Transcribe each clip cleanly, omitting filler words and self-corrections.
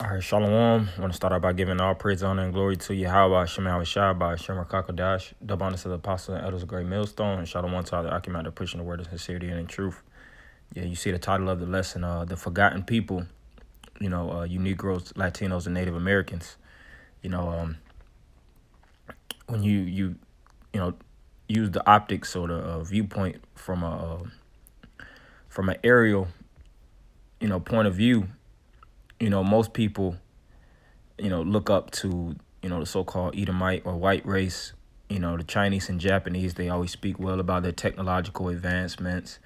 All right, Shalom. I want to start out by giving all praise, honor, and glory to Yahweh, Shema Shai, by Shemar Kakadash, double honor to the apostles and elders of Great Millstone, and Shalom to all the Achaemenid preaching the word of sincerity and in truth. Yeah, you see the title of the lesson, The Forgotten People, you Negroes, Latinos, and Native Americans. When you know, use the optics or the viewpoint from an aerial, point of view, most people look up to, the so-called Edomite or white race. The Chinese and Japanese, they always speak well about their technological advancements.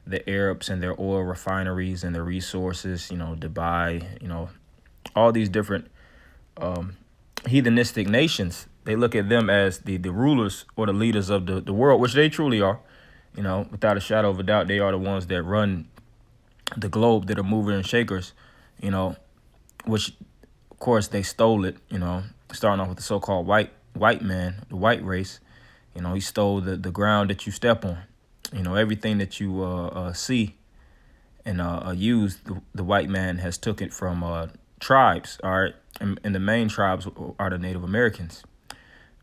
The Arabs and their oil refineries and their resources, Dubai, all these different heathenistic nations. They look at them as the rulers or the leaders of the world, which they truly are. Without a shadow of a doubt, they are the ones that run the globe, that are movers and shakers, which of course they stole it, starting off with the so-called white man, the white race. He stole the ground that you step on. Everything that you see and use, the white man has took it from tribes, all right? And the main tribes are the Native Americans.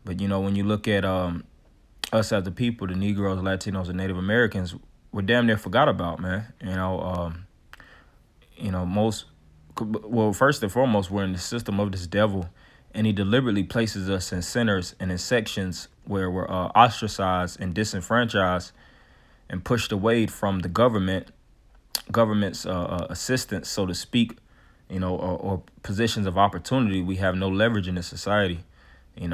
But, when you look at us as the people, the Negroes, Latinos, and Native Americans, we're damn near forgot about, man. First and foremost, we're in the system of this devil, and he deliberately places us in centers and in sections where we're ostracized and disenfranchised and pushed away from the government's assistance, so to speak, or positions of opportunity. We have no leverage in this society, and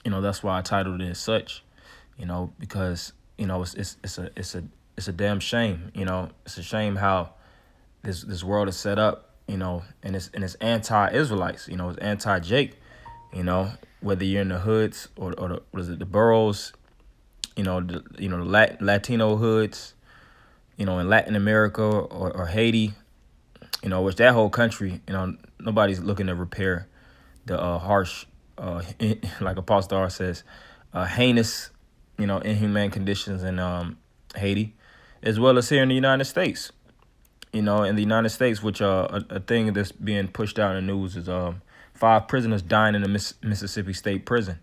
that's why I titled it as such, because it's a damn shame. It's a shame how this world is set up, and it's anti-Israelites, it's anti-Jake, whether you're in the hoods or the boroughs, the Latino hoods, in Latin America or Haiti, which that whole country, nobody's looking to repair the harsh, like Apostle R says, heinous, inhumane conditions in Haiti, as well as here in the United States. In the United States, which a thing that's being pushed out in the news is 5 prisoners dying in the Mississippi State Prison.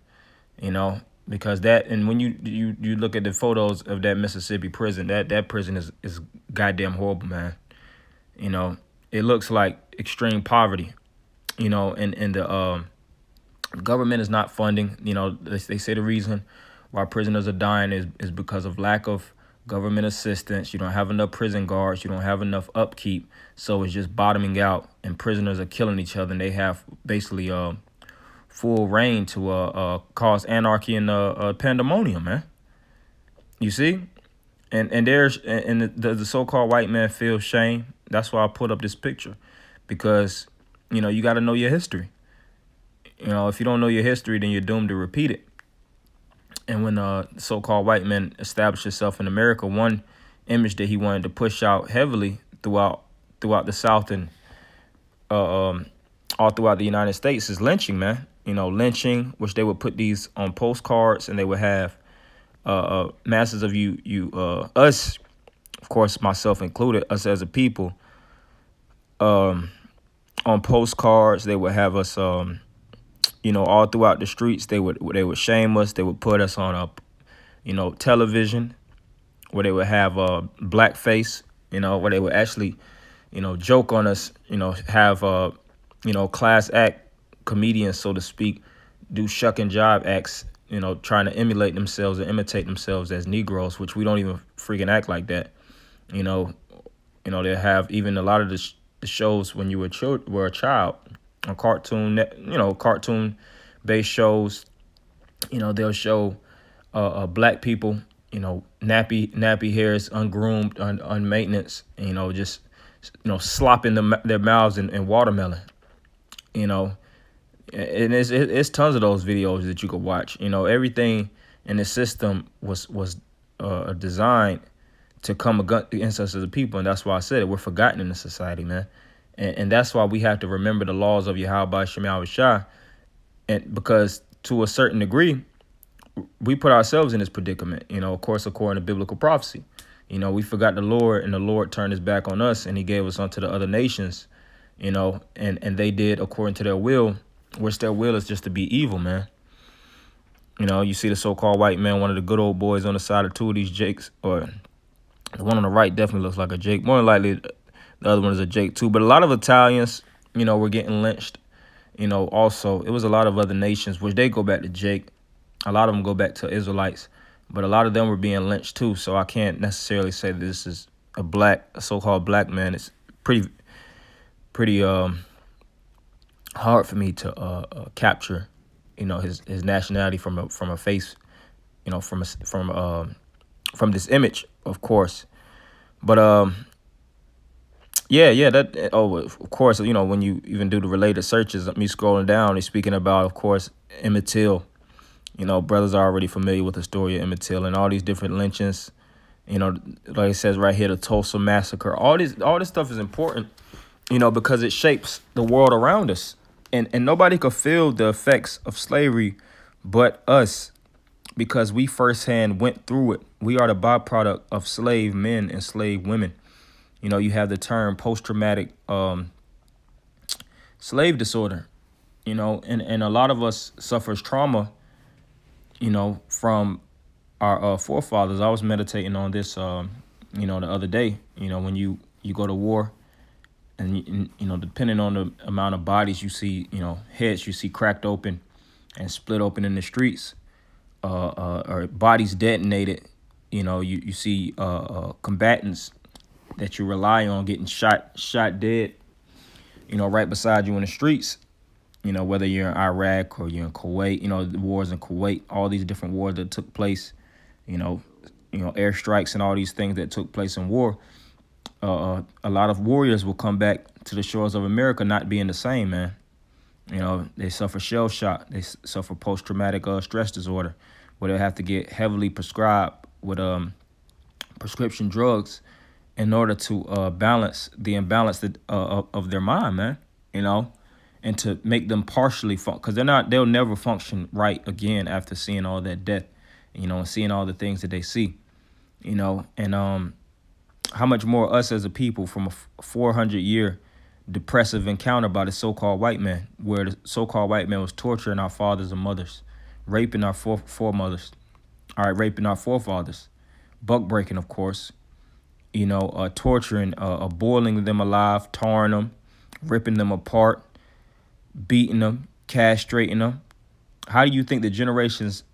Because that, and when you look at the photos of that Mississippi prison, that prison is goddamn horrible, man. It looks like extreme poverty. And the government is not funding. They say the reason why prisoners are dying is because of lack of government assistance. You don't have enough prison guards. You don't have enough upkeep. So it's just bottoming out, and prisoners are killing each other. And they have basically full reign to cause anarchy and pandemonium, man. You see, and the so-called white man feels shame. That's why I put up this picture, because you got to know your history. If you don't know your history, then you're doomed to repeat it. And when so-called white men established himself in America, one image that he wanted to push out heavily throughout the South and all throughout the United States is lynching, man. Lynching, which they would put these on postcards, and they would have masses of us, of course, myself included, us as a people, on postcards. They would have us all throughout the streets. They would shame us. They would put us on television, where they would have blackface, where they would actually, joke on us, have class act comedians, so to speak, do shuck and jive acts, trying to emulate themselves and imitate themselves as Negroes, which we don't even freaking act like that. They have even a lot of the shows when you were a child, on cartoon based shows, they'll show black people, nappy hairs, ungroomed, unmaintenance, just slopping their mouths in watermelon, and it's tons of those videos that you could watch. Everything in the system was designed to come against us as a people, and that's why I said it. We're forgotten in the society, man. And that's why we have to remember the laws of Yahweh Shema Shai, and because to a certain degree, we put ourselves in this predicament, of course, according to biblical prophecy. We forgot the Lord, and the Lord turned his back on us, and he gave us unto the other nations, and they did according to their will, which their will is just to be evil, man. You see the so-called white man, one of the good old boys on the side of two of these Jakes, or the one on the right definitely looks like a Jake. More than likely, the other one is a Jake too. But a lot of Italians, were getting lynched. Also, it was a lot of other nations, which they go back to Jake. A lot of them go back to Israelites, but a lot of them were being lynched too. So I can't necessarily say that this is a so-called black man. It's pretty hard for me to capture, his nationality from a face, from this image, of course. But yeah, that. Oh, of course, when you even do the related searches, me scrolling down, he's speaking about, of course, Emmett Till. Brothers are already familiar with the story of Emmett Till and all these different lynchings. Like it says right here, the Tulsa massacre. All this stuff is important, because it shapes the world around us, and nobody could feel the effects of slavery, but us, because we firsthand went through it. We are the byproduct of slave men and slave women. You have the term post-traumatic slave disorder, and a lot of us suffers trauma, from our forefathers. I was meditating on this, the other day, when you go to war and, depending on the amount of bodies you see, heads you see cracked open and split open in the streets, or bodies detonated, you see combatants that you rely on getting shot dead, right beside you in the streets, whether you're in Iraq or you're in Kuwait, the wars in Kuwait, all these different wars that took place, airstrikes and all these things that took place in war. A lot of warriors will come back to the shores of America not being the same, man. They suffer shell shock. They suffer post-traumatic stress disorder, where they have to get heavily prescribed with prescription drugs in order to balance the imbalance of their mind, man. And to make them partially because they'll never function right again after seeing all that death, and seeing all the things that they see, and how much more us as a people from a 400-year depressive encounter by the so-called white man, where the so-called white man was torturing our fathers and mothers, raping our foremothers, raping our forefathers, buck breaking, of course, torturing, boiling them alive, tarring them, ripping them apart, beating them, castrating them. How do you think the generations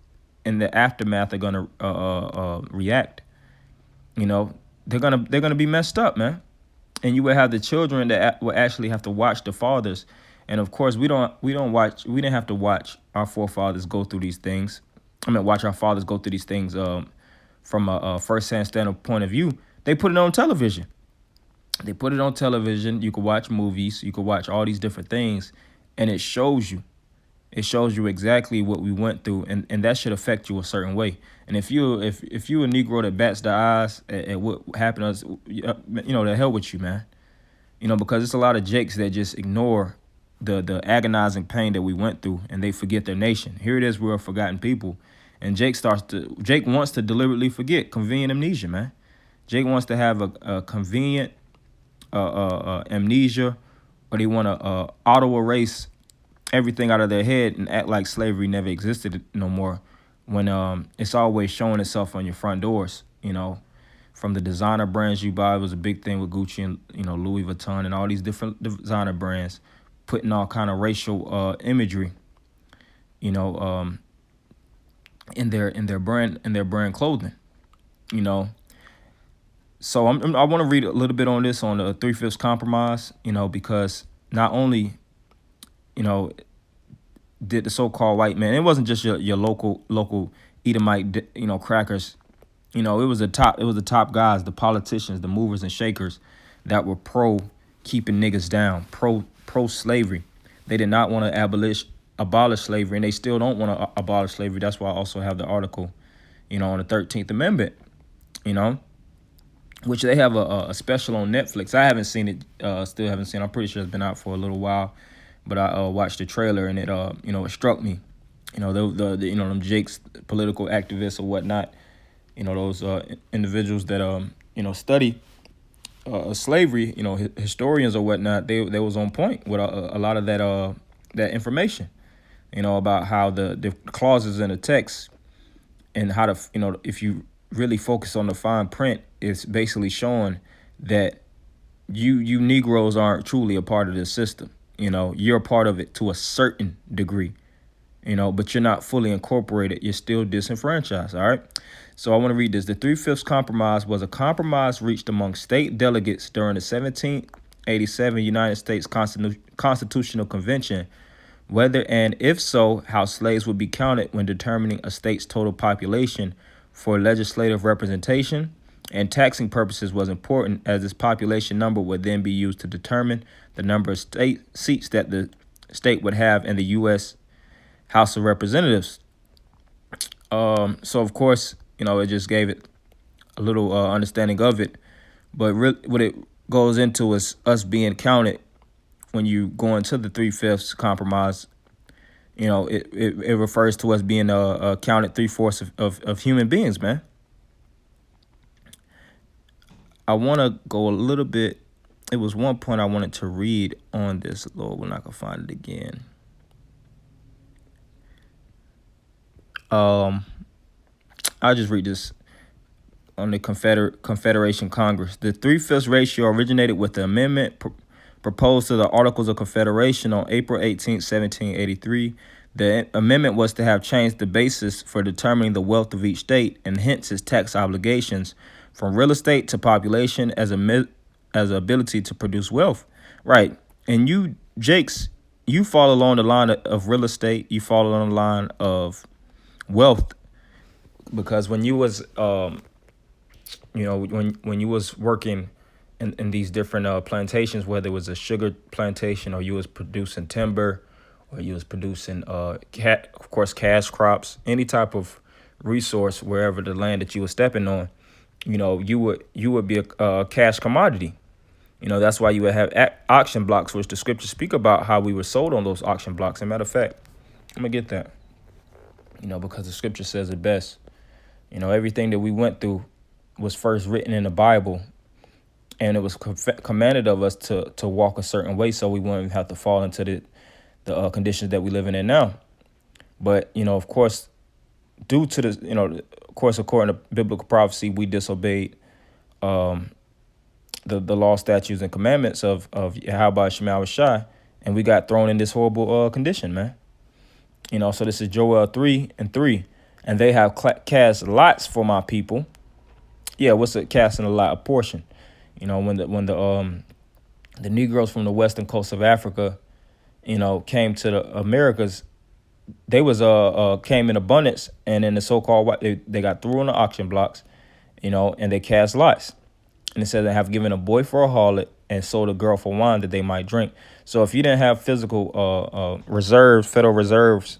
in the aftermath are gonna react? They're gonna be messed up, man. And you would have the children that will actually have to watch the fathers. And of course, we didn't have to watch our forefathers go through these things. Watch our fathers go through these things from a first-hand standpoint of view. They put it on television. You could watch movies. You could watch all these different things. And it shows you. It shows you exactly what we went through, and that should affect you a certain way. And if you a Negro that bats the eyes at what happened to us, the hell with you, man. Because it's a lot of Jakes that just ignore the agonizing pain that we went through, and they forget their nation. Here it is, we're a forgotten people, and Jake wants to deliberately forget. Convenient amnesia, man. Jake wants to have a convenient amnesia, or they want to auto erase everything out of their head and act like slavery never existed no more, when it's always showing itself on your front doors. From the designer brands you buy. It was a big thing with Gucci and Louis Vuitton and all these different designer brands putting all kind of racial imagery, in their brand clothing. So I want to read a little bit on this, on the 3/5 compromise, because not only did the so-called white man, it wasn't just your local Edomite, crackers. It was the top guys, the politicians, the movers and shakers that were pro keeping niggas down, pro slavery. They did not want to abolish slavery, and they still don't want to abolish slavery. That's why I also have the article, on the 13th Amendment, which they have a special on Netflix. I haven't seen it, still haven't seen it. I'm pretty sure it's been out for a little while, but I watched the trailer, and it it struck me. Them Jakes, political activists or whatnot, those individuals that study slavery, historians or whatnot, they was on point with a lot of that information, about how the clauses in the text and how to, if you really focus on the fine print, it's basically showing that you Negroes aren't truly a part of this system. You're a part of it to a certain degree, but you're not fully incorporated. You're still disenfranchised. All right. So I want to read this. The Three-Fifths Compromise was a compromise reached among state delegates during the 1787 United States Constitutional Convention, whether and if so, how slaves would be counted when determining a state's total population for legislative representation and taxing purposes was important, as this population number would then be used to determine the number of state seats that the state would have in the U.S. House of Representatives. So, of course, it just gave it a little understanding of it. But what it goes into is us being counted when you go into the Three-Fifths Compromise. It refers to us being counted 3/4 of human beings, man. I want to go a little bit. It was one point I wanted to read on this, Lord, when I can find it again. I'll just read this on the Confederation Congress. The 3/5 ratio originated with the amendment proposed to the Articles of Confederation on April 18, 1783. The amendment was to have changed the basis for determining the wealth of each state and hence its tax obligations from real estate to population as ability to produce wealth. Right. And you, Jakes, you fall along the line of real estate. You fall along the line of wealth, because when you was when you was working in these different plantations, whether it was a sugar plantation or you was producing timber or you was producing of course cash crops, any type of resource, wherever the land that you were stepping on, you would be a cash commodity. That's why you would have auction blocks, which the scriptures speak about how we were sold on those auction blocks. As a matter of fact, let me get that. Because the scripture says it best. Everything that we went through was first written in the Bible, and it was commanded of us to walk a certain way so we wouldn't have to fall into the conditions that we living in now. But, of course, due to the, of course, according to biblical prophecy, we disobeyed the law, statutes, and commandments of Yahweh Shema Shai, and we got thrown in this horrible condition, man. So this is Joel 3:3. And they have cast lots for my people. Yeah, what's it, casting a lot? A portion. When the Negroes from the western coast of Africa, came to the Americas, they was came in abundance, and in the so-called white, they got through on the auction blocks, and they cast lots. And it says they have given a boy for a harlot and sold a girl for wine that they might drink. So if you didn't have physical reserves, federal reserves,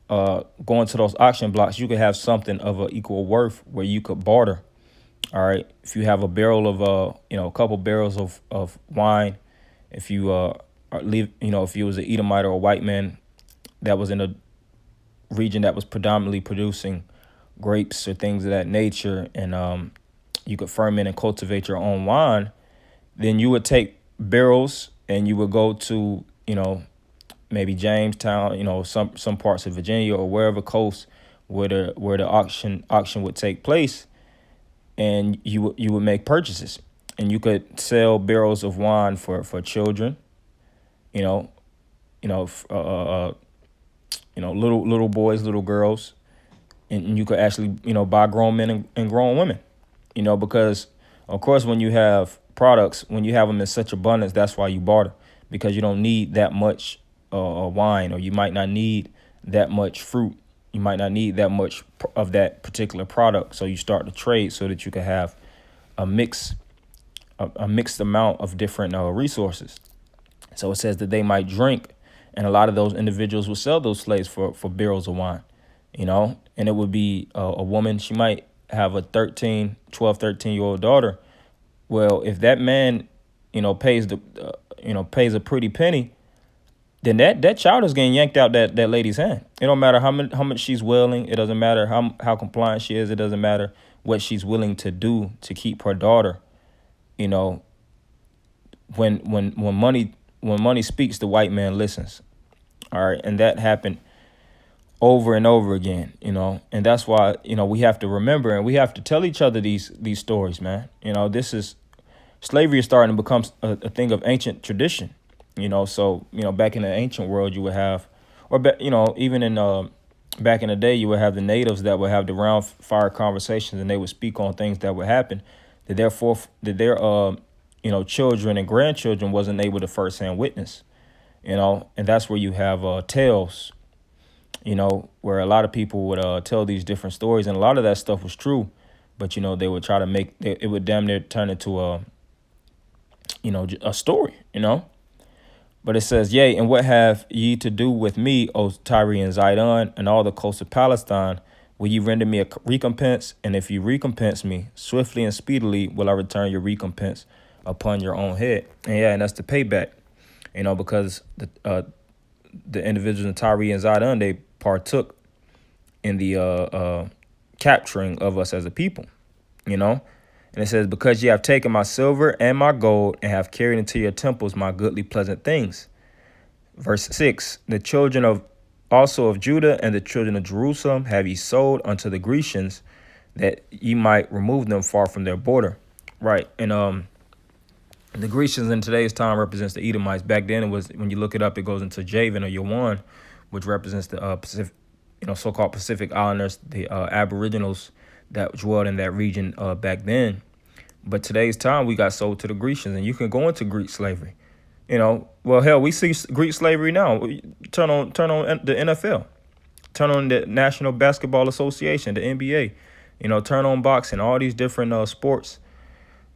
going to those auction blocks, you could have something of an equal worth where you could barter. All right. If you have a barrel of, a couple barrels of wine, if you if you was an Edomite or a white man that was in a region that was predominantly producing grapes or things of that nature, and you could ferment and cultivate your own wine, then you would take barrels and you would go to, maybe Jamestown, some parts of Virginia or wherever coast where the auction would take place, and you would make purchases, and you could sell barrels of wine for children, little boys, little girls, and you could actually buy grown men and grown women, because of course when you have products, when you have them in such abundance, that's why you barter, because you don't need that much wine, or you might not need that much fruit. You might not need that much of that particular product. So you start to trade so that you can have a mixed amount of different resources. So it says that they might drink, and a lot of those individuals would sell those slaves for barrels of wine, and it would be a woman. She might have a 13-year-old daughter. Well, if that man, pays pays a pretty penny, then that child is getting yanked out that lady's hand. It don't matter how much she's willing. It doesn't matter how compliant she is. It doesn't matter what she's willing to do to keep her daughter, when money speaks, the white man listens. All right, and that happened over and over again, and that's why we have to remember and we have to tell each other these stories, man. This is slavery is starting to become a thing of ancient tradition. So back in the ancient world, you would have, even in back in the day, you would have the natives that would have the round fire conversations, and they would speak on things that would happen that their children and grandchildren wasn't able to firsthand witness. And that's where you have tales, where a lot of people would tell these different stories, and a lot of that stuff was true, but they would try to it would damn near turn into a story. But it says, yea, and what have ye to do with me, O Tyre and Zidon, and all the coast of Palestine? Will ye render me a recompense? And if you recompense me, swiftly and speedily will I return your recompense upon your own head. And that's the payback, because the individuals in Tyre and Zidon, they partook in the capturing of us as a people, And it says, because ye have taken my silver and my gold and have carried into your temples my goodly pleasant things. Verse 6, the children of also of Judah and the children of Jerusalem have ye sold unto the Grecians, that ye might remove them far from their border. Right. And the Grecians in today's time represents the Edomites. Back then, it was, when you look it up, it goes into Javan or Yawan, which represents the Pacific, so-called Pacific Islanders, the Aboriginals that dwelled in that region back then. But today's time, we got sold to the Grecians, and you can go into Greek slavery. Well, hell, we see Greek slavery now. Turn on the NFL, turn on the National Basketball Association, the NBA. Turn on boxing, all these different sports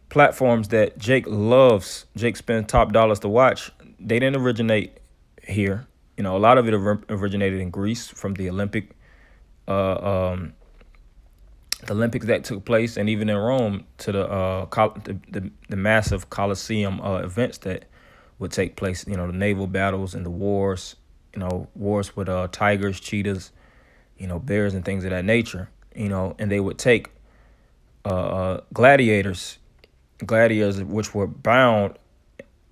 platforms that Jake loves. Jake spends top dollars to watch. They didn't originate here. A lot of it originated in Greece from the Olympics that took place, and even in Rome to the massive Colosseum events that would take place. The naval battles and the wars. Wars with tigers, cheetahs, bears and things of that nature. And they would take gladiators which were bound,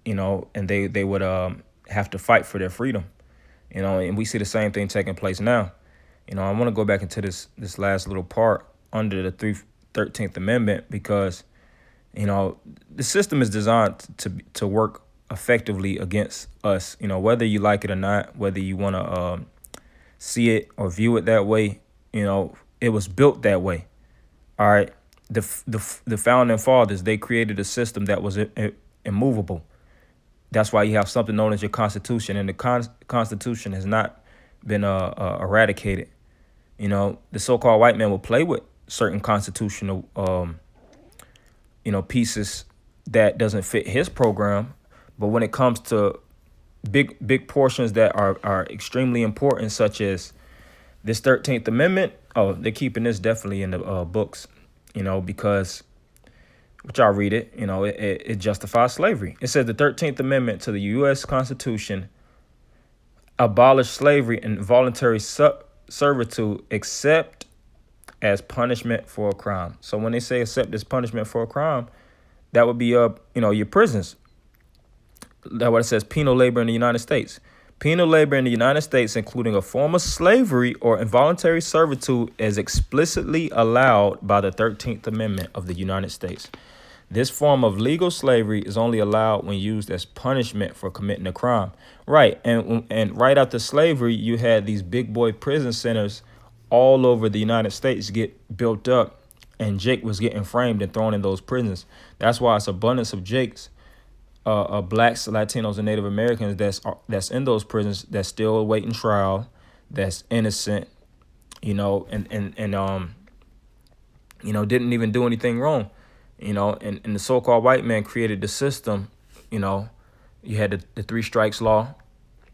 and they would have to fight for their freedom. And we see the same thing taking place now. I want to go back into this last little part under the 13th Amendment, because, the system is designed to work effectively against us, whether you like it or not, whether you want to see it or view it that way, it was built that way. All right. The founding fathers, they created a system that was immovable. That's why you have something known as your Constitution, and the Constitution has not been eradicated. The so-called white man will play with certain constitutional, pieces that doesn't fit his program. But when it comes to big portions that are extremely important, such as this 13th Amendment, they're keeping this definitely in the books, because, which I'll read it, it justifies slavery. It says the 13th Amendment to the U.S. Constitution abolished slavery and voluntary servitude except as punishment for a crime. So when they say except as punishment for a crime, that would be your prisons. That's what it says, penal labor in the United States. Penal labor in the United States, including a form of slavery or involuntary servitude, is explicitly allowed by the 13th Amendment of the United States. This form of legal slavery is only allowed when used as punishment for committing a crime. Right, and right after slavery, you had these big boy prison centers all over the United States get built up, and Jake was getting framed and thrown in those prisons. That's why it's abundance of Jakes, blacks, Latinos, and Native Americans that's in those prisons that's still awaiting trial, that's innocent, and didn't even do anything wrong, and the so-called white man created the system. You had the three strikes law,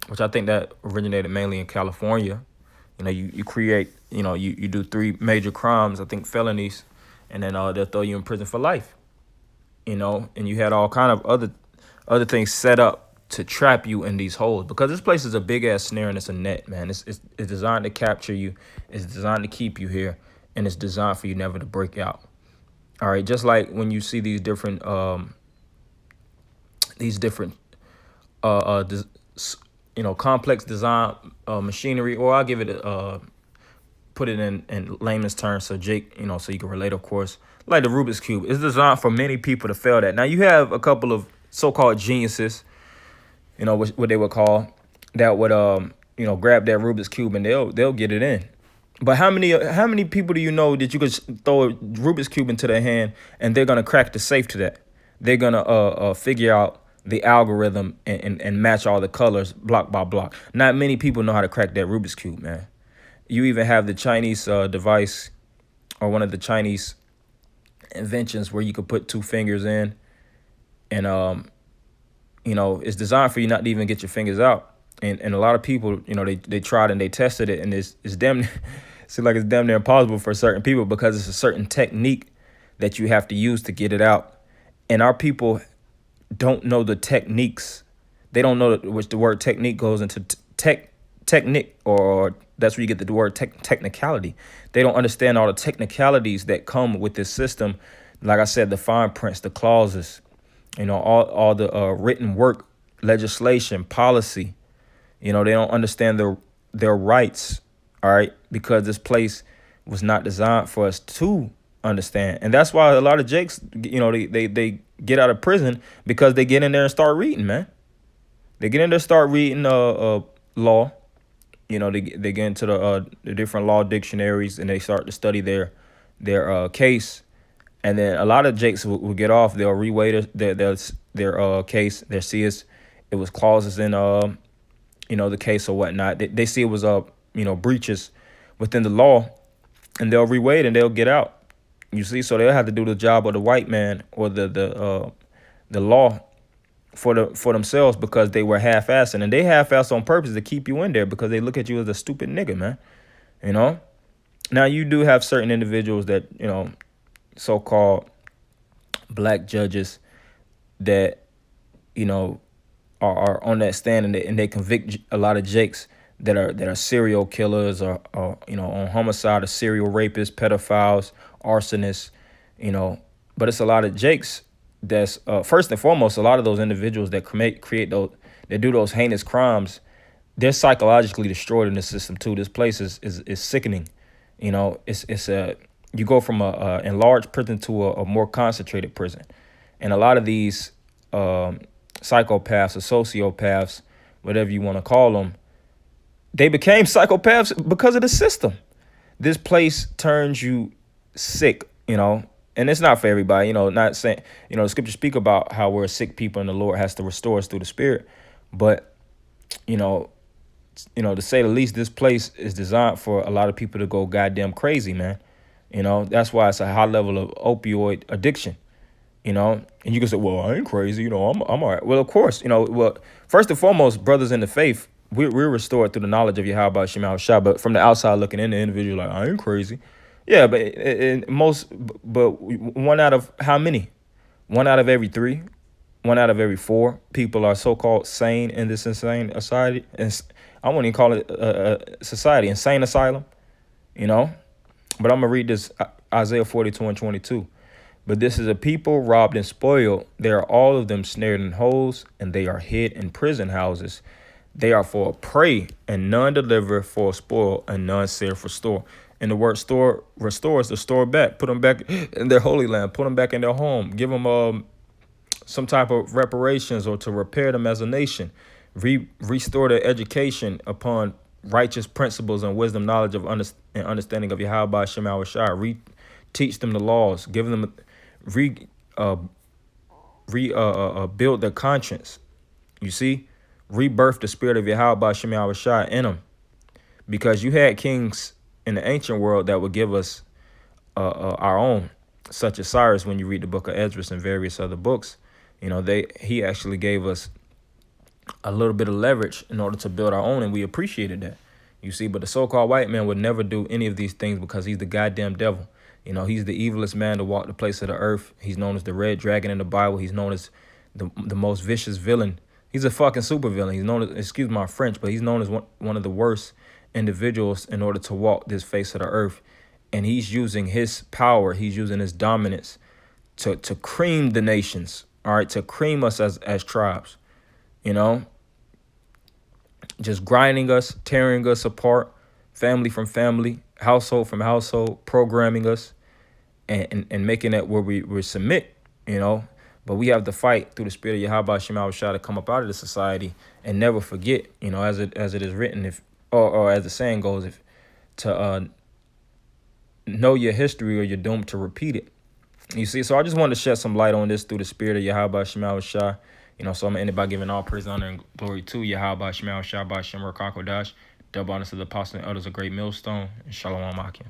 which I think that originated mainly in California. You create, you do three major crimes, I think felonies, and then they'll throw you in prison for life. And you had all kind of other things set up to trap you in these holes, because this place is a big ass snare and it's a net, man. It's designed to capture you. It's designed to keep you here, and it's designed for you never to break out. All right, just like when you see these different these different des- complex design machinery, or I'll give it put it in layman's terms so Jake, so you can relate, of course. Like the Rubik's Cube is designed for many people to fail that. Now you have a couple of so-called geniuses, what they would call, that would grab that Rubik's Cube and they'll get it in. But how many people do you know that you could throw a Rubik's Cube into their hand and they're gonna crack the safe to that? They're gonna figure out the algorithm and match all the colors block by block. Not many people know how to crack that Rubik's Cube, man. You even have the Chinese device, or one of the Chinese inventions, where you could put two fingers in, and it's designed for you not to even get your fingers out. And a lot of people, they tried and they tested it, and it's damn seems like it's damn near impossible for certain people, because it's a certain technique that you have to use to get it out. And our people don't know the techniques. They don't know which the word technique goes into technique, or that's where you get the word technicality. They don't understand all the technicalities that come with this system. Like I said, the fine prints, the clauses, all the written work, legislation, policy. They don't understand their rights. All right, because this place was not designed for us to understand, and that's why a lot of Jakes, they get out of prison, because they get in there and start reading, man. They get in there, start reading law. They get into the different law dictionaries, and they start to study their case. And then a lot of Jakes will get off. They'll reweigh their case. They'll see it was clauses in the case or whatnot. They see it was breaches within the law, and they'll reweigh it and they'll get out. You see, so they'll have to do the job of the white man, or the law for themselves, because they were half-assing, and they half-ass on purpose to keep you in there, because they look at you as a stupid nigga, man. Now you do have certain individuals that so-called black judges that are on that stand, and they convict a lot of Jakes that are serial killers, or on homicide, or serial rapists, pedophiles, arsonists, but it's a lot of Jakes that's first and foremost, a lot of those individuals that create those, that do those heinous crimes, they're psychologically destroyed in the system too. This place is sickening. It's you go from a enlarged prison to a more concentrated prison, and a lot of these psychopaths or sociopaths, whatever you want to call them, they became psychopaths because of the system. This place turns you sick, and it's not for everybody, not saying, the scriptures speak about how we're sick people and the Lord has to restore us through the Spirit. But, to say the least, this place is designed for a lot of people to go goddamn crazy, man. That's why it's a high level of opioid addiction, and you can say, well, I ain't crazy, I'm all right. Well, of course, first and foremost, brothers in the faith, we're restored through the knowledge of Yahweh Shema Shah. But from the outside looking in, the individual like, I ain't crazy. Yeah, but one out of how many? 1 out of every 3, 1 out of every 4 people are so-called sane in this insane society. And I wouldn't even call it a society, insane asylum, But I'm going to read this, Isaiah 42:22. But this is a people robbed and spoiled. They are all of them snared in holes, and they are hid in prison houses. They are for a prey, and none deliver, for a spoil, and none sell for store. And the word store restores, to store back, put them back in their holy land, put them back in their home, give them some type of reparations, or to repair them as a nation, restore their education upon righteous principles and wisdom, knowledge of and understanding of Yahweh Shema Shai. Teach them the laws, give them build their conscience. You see, rebirth the spirit of Yahweh Shema Shai in them, because you had kings in the ancient world that would give us our own, such as Cyrus. When you read the book of Esdras and various other books, he actually gave us a little bit of leverage in order to build our own, and we appreciated that. You see, but the so-called white man would never do any of these things, because he's the goddamn devil. He's the evilest man to walk the place of the earth. He's known as the red dragon in the Bible. He's known as the most vicious villain. He's a fucking super villain. He's known as, excuse my French, but he's known as one of the worst individuals in order to walk this face of the earth. And he's using his power, he's using his dominance to cream the nations, all right, to cream us as tribes, you know, just grinding us, tearing us apart, family from family, household from household, programming us and making that where we submit, you know. But we have to fight through the spirit of Yahweh Shema Shah to come up out of the society and never forget, you know, as it is written, if or as the saying goes, if to know your history or you're doomed to repeat it. You see, so I just wanted to shed some light on this through the spirit of Yahweh Shema Shah. You know, so I'm going to end it by giving all praise, honor, and glory to Yahweh Shema Shah by Shem Rakakodash. Double honors to the apostle and elders of Great Millstone. And Shalom Akim.